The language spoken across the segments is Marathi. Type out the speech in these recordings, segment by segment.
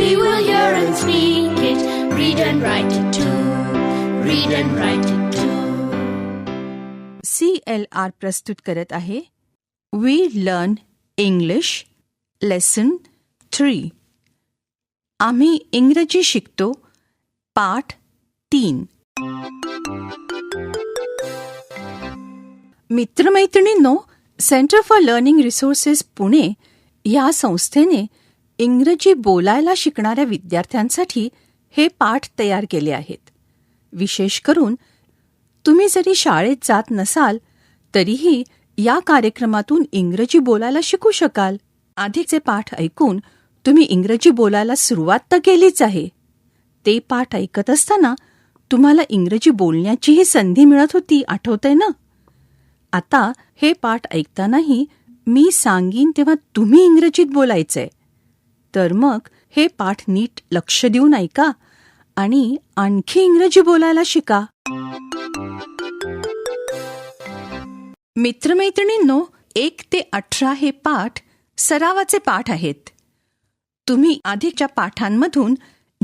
We will hear and speak it, read and write it too. Read and write it too. CLR प्रस्तुत करत आहे वी लर्न इंग्लिश लेसन 3. आम्ही इंग्रजी शिकतो पाठ 3. मित्रमैत्रिणींनो, center for learning resources Pune या संस्थेने इंग्रजी बोलायला शिकणाऱ्या विद्यार्थ्यांसाठी हे पाठ तयार केले आहेत. विशेष करून तुम्ही जरी शाळेत जात नसाल तरीही या कार्यक्रमातून इंग्रजी बोलायला शिकू शकाल. आधीचे पाठ ऐकून तुम्ही इंग्रजी बोलायला सुरुवात तर केलीच आहे. ते पाठ ऐकत असताना तुम्हाला इंग्रजी बोलण्याचीही संधी मिळत होती, आठवतंय ना? आता हे पाठ ऐकतानाही मी सांगीन तेव्हा तुम्ही इंग्रजीत बोलायचंय. तर मग हे पाठ नीट लक्ष देऊन ऐका आणि आणखी इंग्रजी बोलायला शिका. मित्रमैत्रिणींनो, 1 ते 18 हे पाठ सरावाचे पाठ आहेत. तुम्ही आधीच्या पाठांमधून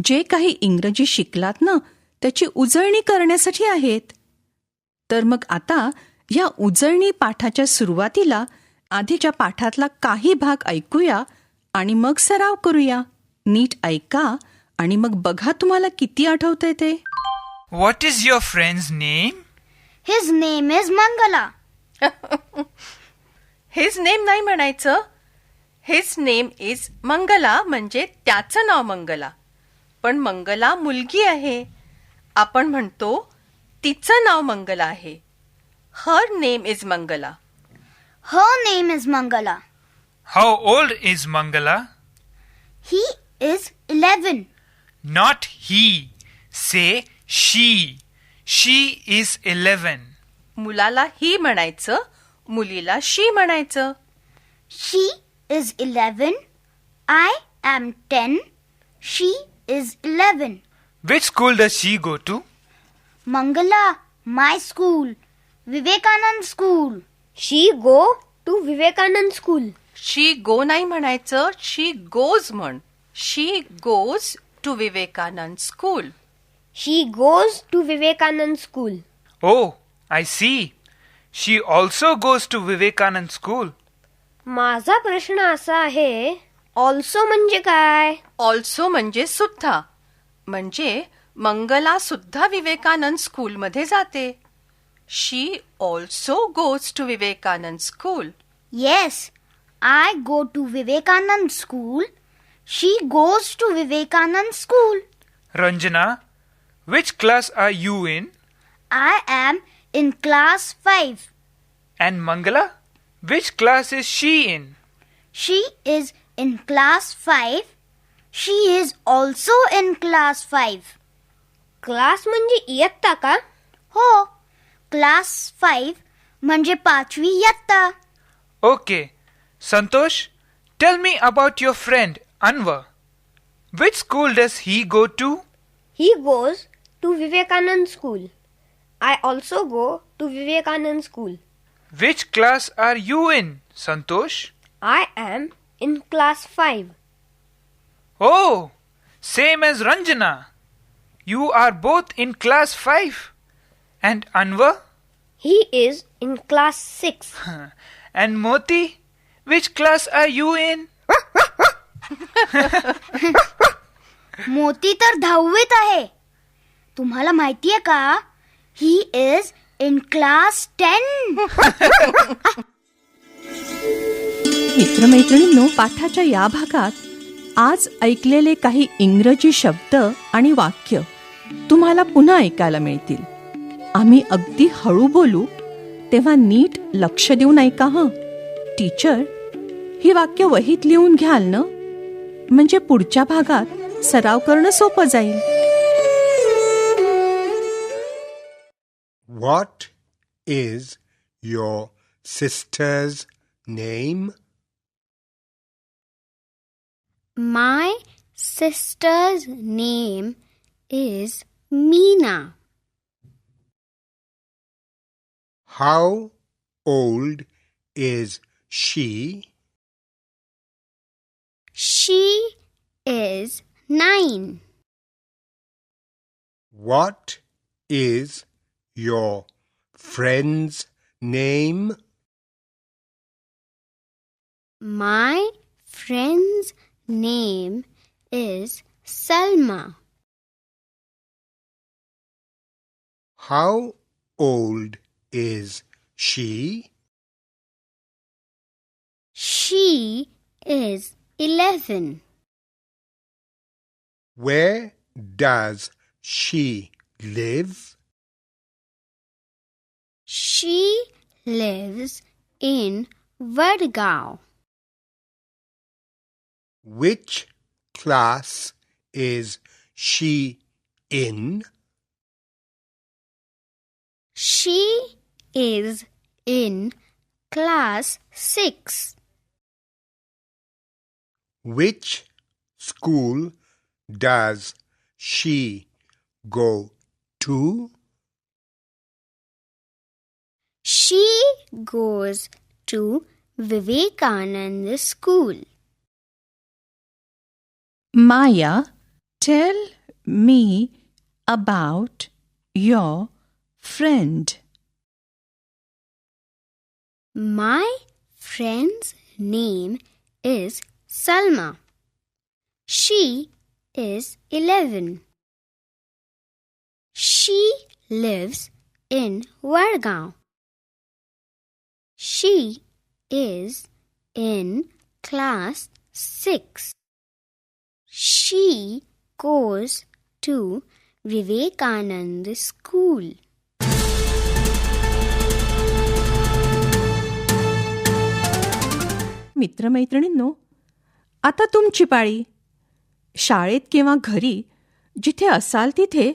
जे काही इंग्रजी शिकलात ना, त्याची उजळणी करण्यासाठी आहेत. तर मग आता या उजळणी पाठाच्या सुरुवातीला आधीच्या पाठातला काही भाग ऐकूया आणि मग सराव करूया. नीट ऐका आणि मग बघा तुम्हाला किती आठवतंय ते. What is your friend's name? His name is Mangala. His name नाही म्हणायचं. हिज नेम इज मंगला, म्हणजे त्याचं नाव मंगला. पण मंगला मुलगी आहे. आपण म्हणतो तिचं नाव मंगला आहे. Her name is Mangala. Her name is Mangala. How old is Mangala? He is 11. Not he. Say she. She is 11. मुलाला ही म्हणायचं, मुलीला शी म्हणायचं. She is 11. I am 10. She is 11. Which school does she go to? Mangala, my school. Vivekanand school. She go to Vivekanand school. She go नाही म्हणायचं, शी गोज म्हण. She goes to Vivekanand school. She goes to Vivekanand school. Oh, I see. She also goes to Vivekanand school. माझा प्रश्न असा आहे, ऑल्सो म्हणजे काय? ऑल्सो म्हणजे सुद्धा. म्हणजे मंगला सुद्धा विवेकानंद स्कूलमध्ये जाते. She also goes to Vivekanand school. Yes, I go to Vivekanand school. She goes to Vivekanand school. Ranjana, which class are you in? I am in class 5. And Mangala, which class is she in? She is in class 5. She is also in class 5. Class म्हणजे इयत्ता का? हो, क्लास 5 म्हणजे 5वी इयत्ता. Okay. Santosh, tell me about your friend Anwar. Which school does he go to? He goes to Vivekanand school. I also go to Vivekanand school. Which class are you in, Santosh? I am in class 5. Oh, same as Ranjana. You are both in class 5. And Anwar? He is in class 6. And Moti? Which class are you in? मोती तर 10वीत आहे. तुम्हाला माहितीये का? He is in class 10. मित्रमैत्रिणींनो, पाठाच्या या भागात आज ऐकलेले काही इंग्रजी शब्द आणि वाक्य तुम्हाला पुन्हा ऐकायला मिळतील. आम्ही अगदी हळू बोलू, तेव्हा नीट लक्ष देऊन ऐका हं. टीचर, ही वाक्य वहीत लिहून घ्याल ना? म्हणजे पुढच्या भागात सराव करणं सोपं जाईल. What is your sister's name? My sister's name is Meena. How old is she? She is 9. What is your friend's name? My friend's name is Salma. How old is she? She is 11. Where does she live? She lives in Vadgaon. Which class is she in? She is in class 6. Which school does she go to? She goes to Vivekananda School. Maya, tell me about your friend. My friend's name is Salma. She is 11. She lives in Vadgaon. She is in class 6. She goes to Vivekananda School. मित्रमैत्रिणींनो, आता तुमची पाळी. शाळेत किंवा घरी जिथे असाल तिथे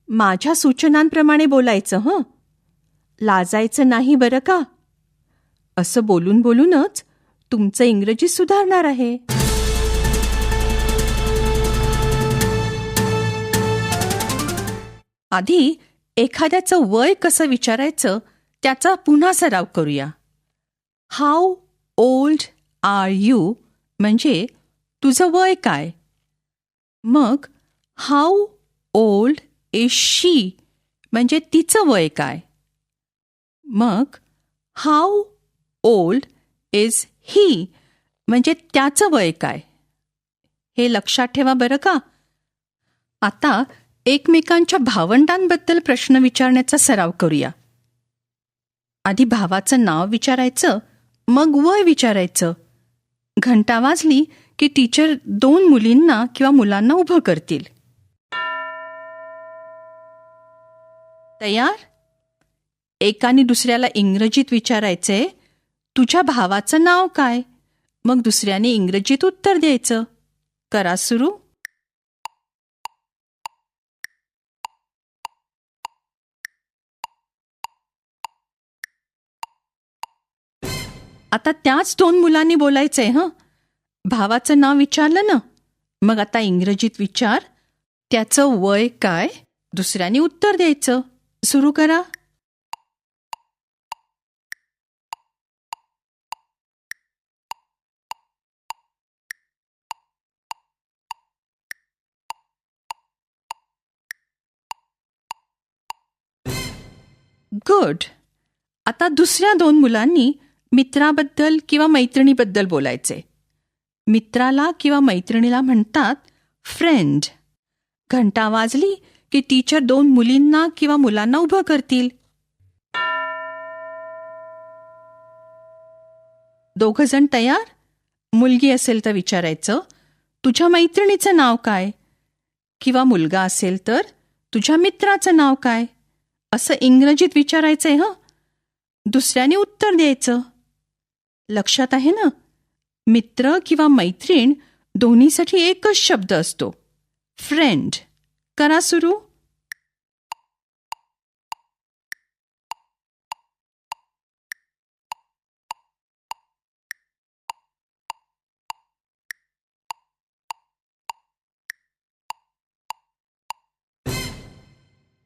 माझ्या सूचनांप्रमाणे बोलायचं हं. लाजायचं नाही बरं का. असं बोलून बोलूनच तुमचं इंग्रजी सुधारणार आहे. आधी एखाद्याचं वय कसं विचारायचं त्याचा पुन्हा सराव करूया. हाऊ ओल्ड आर यू म्हणजे तुझं वय काय. मग हाऊ ओल्ड इज शी म्हणजे तिचं वय काय. मग हाऊ ओल्ड इज ही म्हणजे त्याचं वय काय. हे लक्षात ठेवा बरं का. आता एकमेकांच्या भावंडांबद्दल प्रश्न विचारण्याचा सराव करूया. आधी भावाचं नाव विचारायचं, मग वय विचारायचं. घंटा वाजली की टीचर 2 मुलींना किंवा मुलांना उभं करतील. तयार? एकाने दुसऱ्याला इंग्रजीत विचारायचंय, तुझ्या भावाचं नाव काय. मग दुसऱ्याने इंग्रजीत उत्तर द्यायचं. करा सुरू. आता त्याच 2 मुलांनी बोलायचंय हं. भावाचं नाव विचारलं ना, मग आता इंग्रजीत विचार, त्याचं वय काय. दुसऱ्याने उत्तर द्यायचं. सुरू करा. गुड. आता दुसऱ्या 2 मुलांनी मित्राबद्दल किंवा मैत्रिणीबद्दल बोलायचे. मित्राला किंवा मैत्रिणीला म्हणतात फ्रेंड. घंटा वाजली की टीचर 2 मुलींना किंवा मुलांना उभं करतील. दोघं जण तयार? मुलगी असेल तर विचारायचं, तुझ्या मैत्रिणीचं नाव काय. किंवा मुलगा असेल तर तुझ्या मित्राचं नाव काय. असं इंग्रजीत विचारायचंय हं. दुसऱ्याने उत्तर द्यायचं. लक्षात आहे ना. मित्र किंवा मैत्रीण दोन्हीसाठी एकच शब्द असतो, फ्रेंड. करा सुरू.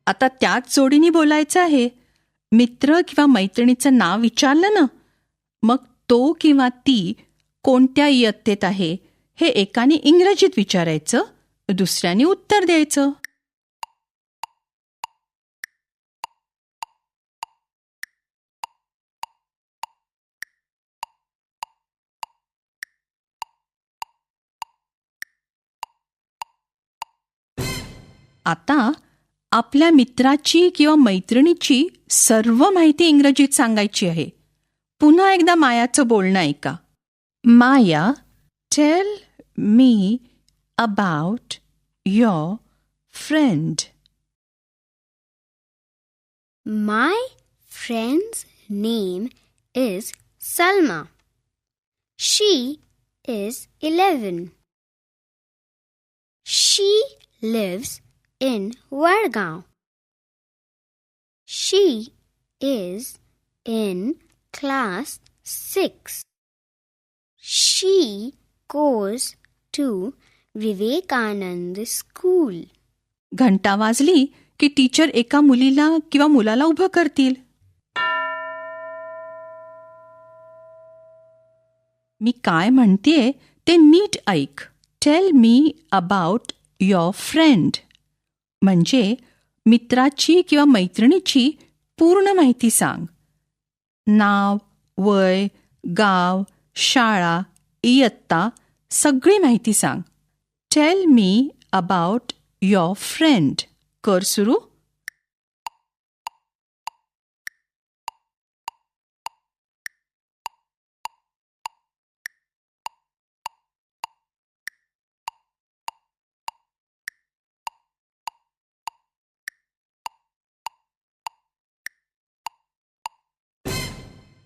आता त्याच जोडीने बोलायचं आहे. मित्र किंवा मैत्रिणीचं नाव विचारलं ना, मग तो किंवा ती कोणत्या इयत्तेत आहे हे एकाने इंग्रजीत विचारायचं, दुसऱ्याने उत्तर द्यायचं. आता आपल्या मित्राची किंवा मैत्रिणीची सर्व माहिती इंग्रजीत सांगायची आहे. पुन्हा एकदा मायाचं बोलणं ऐका. Maya, tell me about your friend. My friend's name is Salma. She is 11. She lives in Vadgaon. She is in class 6. She goes to Vivekanand School. घंटा वाजली की टीचर एका मुलीला किंवा मुलाला उभं करतील. मी काय म्हणतेय ते नीट ऐक. Tail me about your friend म्हणजे मित्राची किंवा मैत्रिणीची पूर्ण माहिती सांग. नाव, वय, गाव, शाळा, इयत्ता सगळी माहिती सांग. Tail me about your friend. कर सुरू.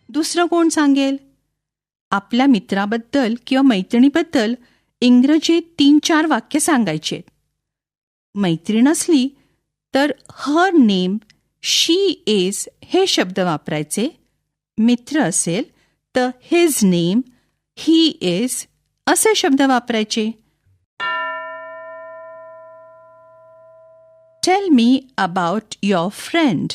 दुसरं कोण सांगेल? आपल्या मित्राबद्दल किंवा मैत्रिणीबद्दल इंग्रजीत 3-4 वाक्य सांगायचे. मैत्रीण असली तर हर नेम, शी इज हे शब्द वापरायचे. मित्र असेल तर हिज नेम, ही इज असे शब्द वापरायचे. Tail me about your friend.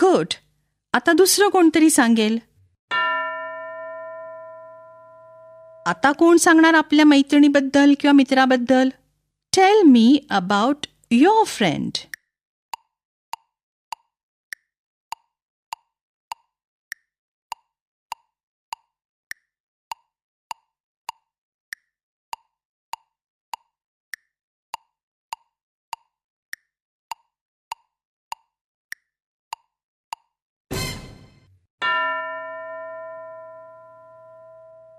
Good. आता दुसरं कोणतरी सांगेल. आता कोण सांगणार आपल्या मैत्रिणीबद्दल किंवा मित्राबद्दल? Tell me about your friend.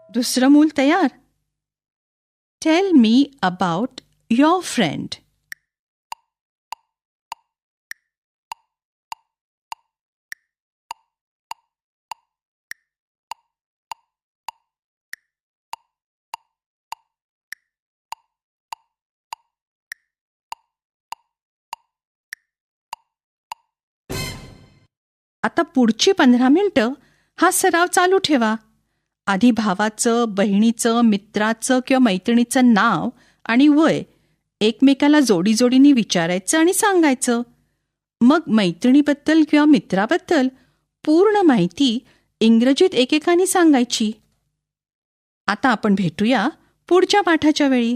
दुसरं मूल तयार. Tell me about your friend. आता पुढची 15 मिनिटं हा सराव चालू ठेवा. आधी भावाचं, बहिणीचं, मित्राचं किंवा मैत्रिणीचं नाव आणि वय एकमेकाला जोडीजोडीने विचारायचं आणि सांगायचं. मग मैत्रिणीबद्दल किंवा मित्राबद्दल पूर्ण माहिती इंग्रजीत एकेकाने सांगायची. आता आपण भेटूया पुढच्या पाठाच्या वेळी.